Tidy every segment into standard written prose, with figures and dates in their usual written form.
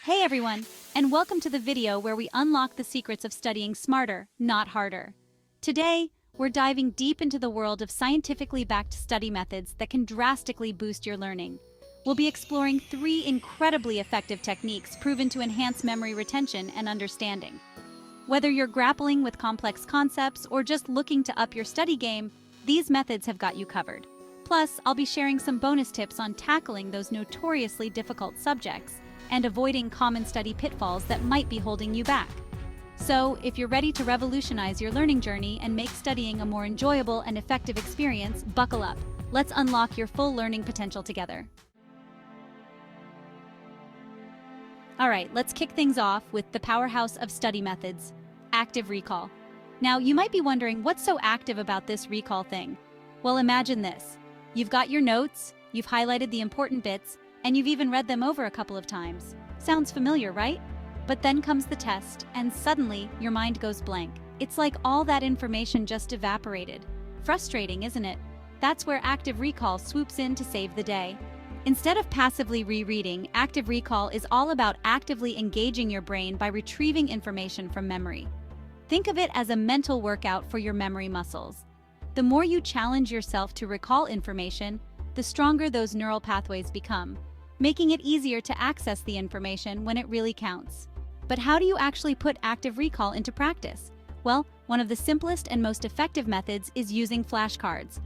Hey everyone, and welcome to the video where we unlock the secrets of studying smarter, not harder. Today, we're diving deep into the world of scientifically backed study methods that can drastically boost your learning. We'll be exploring 3 incredibly effective techniques proven to enhance memory retention and understanding. Whether you're grappling with complex concepts or just looking to up your study game, these methods have got you covered. Plus, I'll be sharing some bonus tips on tackling those notoriously difficult subjects and avoiding common study pitfalls that might be holding you back. So, if you're ready to revolutionize your learning journey and make studying a more enjoyable and effective experience, buckle up. Let's unlock your full learning potential together. Alright, let's kick things off with the powerhouse of study methods, active recall. Now, you might be wondering what's so active about this recall thing? Well, imagine this. You've got your notes, you've highlighted the important bits, and you've even read them over a couple of times. Sounds familiar, right? But then comes the test, and suddenly your mind goes blank. It's like all that information just evaporated. Frustrating, isn't it? That's where active recall swoops in to save the day. Instead of passively rereading, active recall is all about actively engaging your brain by retrieving information from memory. Think of it as a mental workout for your memory muscles. The more you challenge yourself to recall information, the stronger those neural pathways become, making it easier to access the information when it really counts. But how do you actually put active recall into practice? Well, one of the simplest and most effective methods is using flashcards.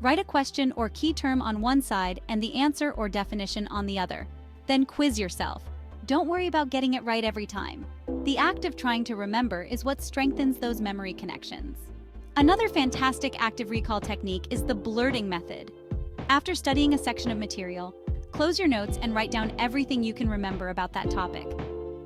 Write a question or key term on one side and the answer or definition on the other. Then quiz yourself. Don't worry about getting it right every time. The act of trying to remember is what strengthens those memory connections. Another fantastic active recall technique is the blurting method. After studying a section of material, close your notes and write down everything you can remember about that topic.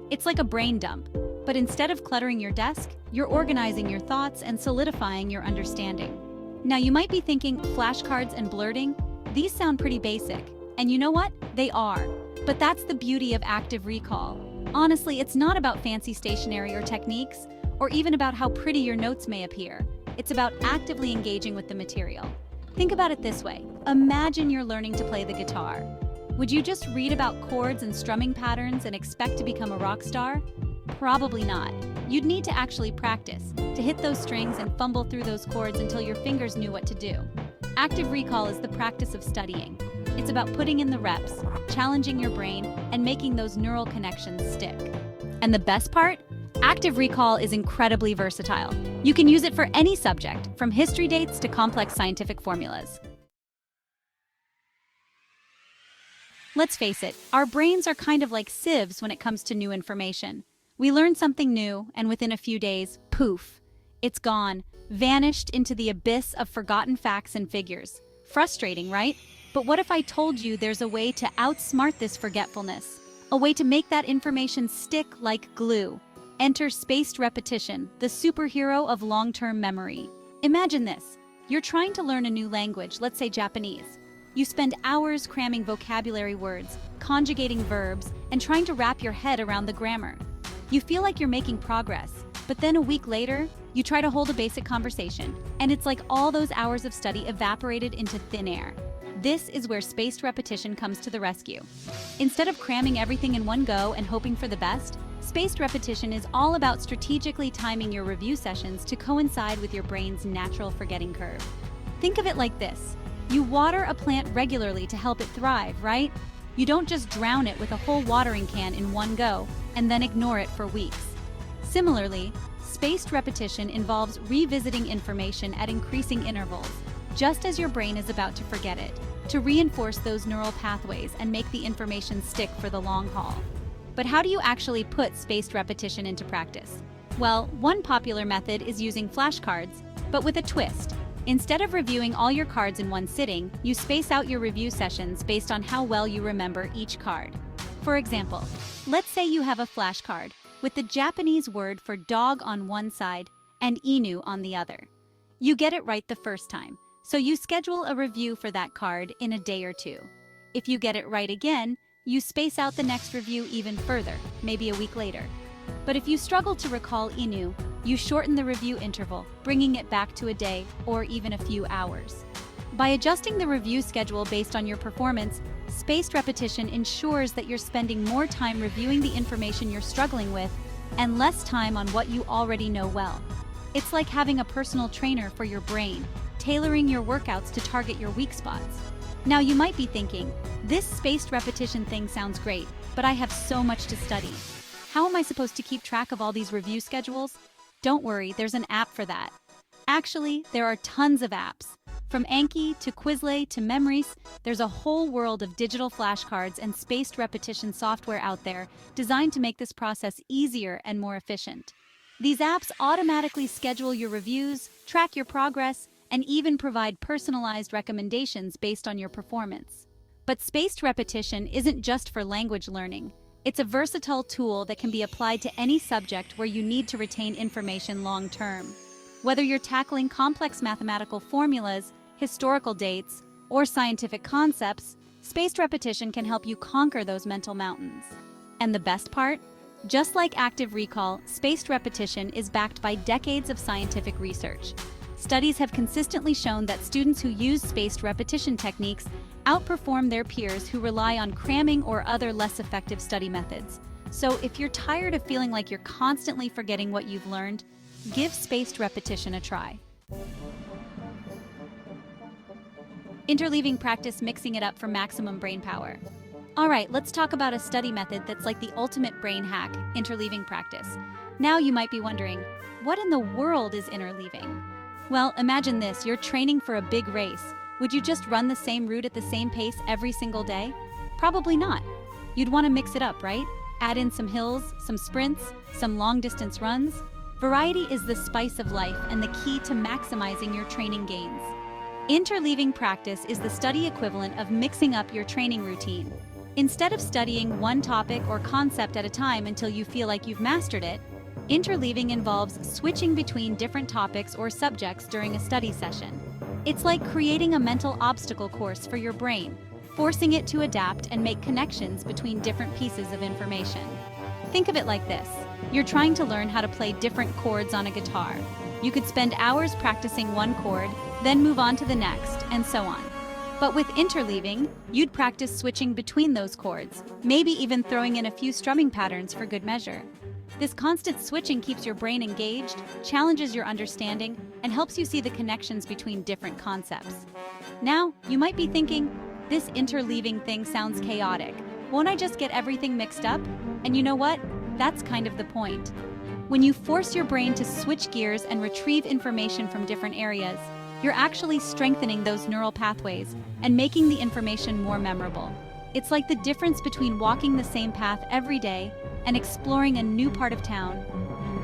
It's like a brain dump, but instead of cluttering your desk, you're organizing your thoughts and solidifying your understanding. Now you might be thinking, flashcards and blurting? These sound pretty basic. And you know what? They are. But that's the beauty of active recall. Honestly, it's not about fancy stationery or techniques, or even about how pretty your notes may appear. It's about actively engaging with the material. Think about it this way. Imagine you're learning to play the guitar. Would you just read about chords and strumming patterns and expect to become a rock star? Probably not. You'd need to actually practice, to hit those strings and fumble through those chords until your fingers knew what to do. Active recall is the practice of studying. It's about putting in the reps, challenging your brain, and making those neural connections stick. And the best part? Active recall is incredibly versatile. You can use it for any subject, from history dates to complex scientific formulas. Let's face it, our brains are kind of like sieves when it comes to new information. We learn something new, and within a few days, poof, it's gone, vanished into the abyss of forgotten facts and figures. Frustrating, right? But what if I told you there's a way to outsmart this forgetfulness? A way to make that information stick like glue? Enter spaced repetition, the superhero of long-term memory. Imagine this. You're trying to learn a new language, let's say Japanese. You spend hours cramming vocabulary words, conjugating verbs, and trying to wrap your head around the grammar. You feel like you're making progress, but then a week later, you try to hold a basic conversation, and it's like all those hours of study evaporated into thin air. This is where spaced repetition comes to the rescue. Instead of cramming everything in one go and hoping for the best, spaced repetition is all about strategically timing your review sessions to coincide with your brain's natural forgetting curve. Think of it like this. You water a plant regularly to help it thrive, right? You don't just drown it with a whole watering can in one go and then ignore it for weeks. Similarly, spaced repetition involves revisiting information at increasing intervals, just as your brain is about to forget it, to reinforce those neural pathways and make the information stick for the long haul. But how do you actually put spaced repetition into practice? Well, one popular method is using flashcards, but with a twist. Instead of reviewing all your cards in one sitting, you space out your review sessions based on how well you remember each card. For example, let's say you have a flashcard with the Japanese word for dog on one side and inu on the other. You get it right the first time, so you schedule a review for that card in a day or two. If you get it right again, you space out the next review even further, maybe a week later. But if you struggle to recall inu, you shorten the review interval, bringing it back to a day or even a few hours. By adjusting the review schedule based on your performance, spaced repetition ensures that you're spending more time reviewing the information you're struggling with and less time on what you already know well. It's like having a personal trainer for your brain, tailoring your workouts to target your weak spots. Now you might be thinking, this spaced repetition thing sounds great, but I have so much to study. How am I supposed to keep track of all these review schedules? Don't worry, there's an app for that. Actually, there are tons of apps. From Anki to Quizlet to Memories, there's a whole world of digital flashcards and spaced repetition software out there designed to make this process easier and more efficient. These apps automatically schedule your reviews, track your progress, and even provide personalized recommendations based on your performance. But spaced repetition isn't just for language learning. It's a versatile tool that can be applied to any subject where you need to retain information long term. Whether you're tackling complex mathematical formulas, historical dates, or scientific concepts, spaced repetition can help you conquer those mental mountains. And the best part? Just like active recall, spaced repetition is backed by decades of scientific research. Studies have consistently shown that students who use spaced repetition techniques outperform their peers who rely on cramming or other less effective study methods. So if you're tired of feeling like you're constantly forgetting what you've learned, give spaced repetition a try. Interleaving practice, mixing it up for maximum brain power. All right, let's talk about a study method that's like the ultimate brain hack, interleaving practice. Now you might be wondering, what in the world is interleaving? Well, imagine this, you're training for a big race. Would you just run the same route at the same pace every single day? Probably not. You'd want to mix it up, right? Add in some hills, some sprints, some long-distance runs. Variety is the spice of life and the key to maximizing your training gains. Interleaving practice is the study equivalent of mixing up your training routine. Instead of studying one topic or concept at a time until you feel like you've mastered it, interleaving involves switching between different topics or subjects during a study session. It's like creating a mental obstacle course for your brain, forcing it to adapt and make connections between different pieces of information. Think of it like this. You're trying to learn how to play different chords on a guitar. You could spend hours practicing one chord, then move on to the next, and so on. But with interleaving, you'd practice switching between those chords, maybe even throwing in a few strumming patterns for good measure. This constant switching keeps your brain engaged, challenges your understanding, and helps you see the connections between different concepts. Now, you might be thinking, this interleaving thing sounds chaotic. Won't I just get everything mixed up? And you know what? That's kind of the point. When you force your brain to switch gears and retrieve information from different areas, you're actually strengthening those neural pathways and making the information more memorable. It's like the difference between walking the same path every day and exploring a new part of town.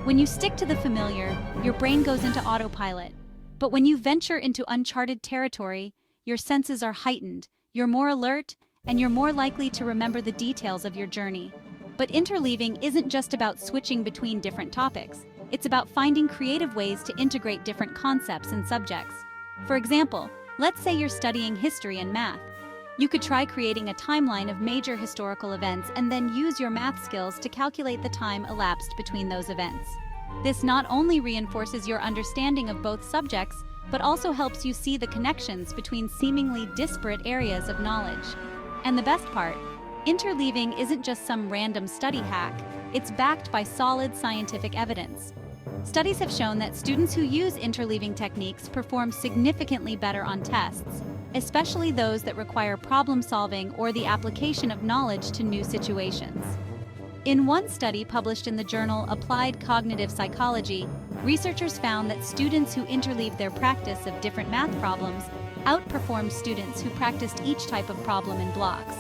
When you stick to the familiar, your brain goes into autopilot. But when you venture into uncharted territory, your senses are heightened, you're more alert, and you're more likely to remember the details of your journey. But interleaving isn't just about switching between different topics. It's about finding creative ways to integrate different concepts and subjects. For example, let's say you're studying history and math. You could try creating a timeline of major historical events and then use your math skills to calculate the time elapsed between those events. This not only reinforces your understanding of both subjects, but also helps you see the connections between seemingly disparate areas of knowledge. And the best part, interleaving isn't just some random study hack, it's backed by solid scientific evidence. Studies have shown that students who use interleaving techniques perform significantly better on tests, especially those that require problem solving or the application of knowledge to new situations. In one study published in the journal Applied Cognitive Psychology, researchers found that students who interleaved their practice of different math problems outperformed students who practiced each type of problem in blocks.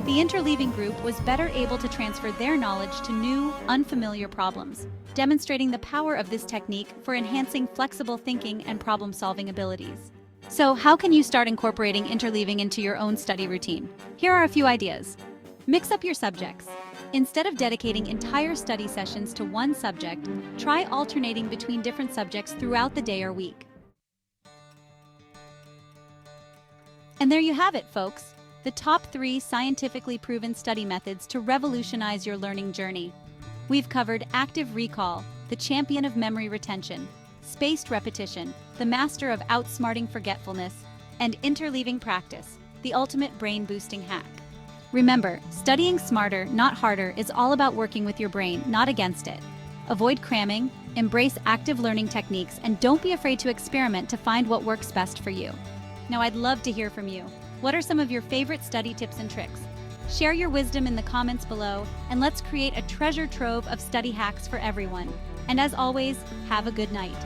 The interleaving group was better able to transfer their knowledge to new, unfamiliar problems, demonstrating the power of this technique for enhancing flexible thinking and problem-solving abilities. So, how can you start incorporating interleaving into your own study routine? Here are a few ideas. Mix up your subjects. Instead of dedicating entire study sessions to one subject, try alternating between different subjects throughout the day or week. And there you have it, folks. The top 3 scientifically proven study methods to revolutionize your learning journey. We've covered active recall, the champion of memory retention, spaced repetition, the master of outsmarting forgetfulness, and interleaving practice, the ultimate brain-boosting hack. Remember, studying smarter, not harder, is all about working with your brain, not against it. Avoid cramming, embrace active learning techniques, and don't be afraid to experiment to find what works best for you. Now, I'd love to hear from you. What are some of your favorite study tips and tricks? Share your wisdom in the comments below, and let's create a treasure trove of study hacks for everyone. And as always, have a good night.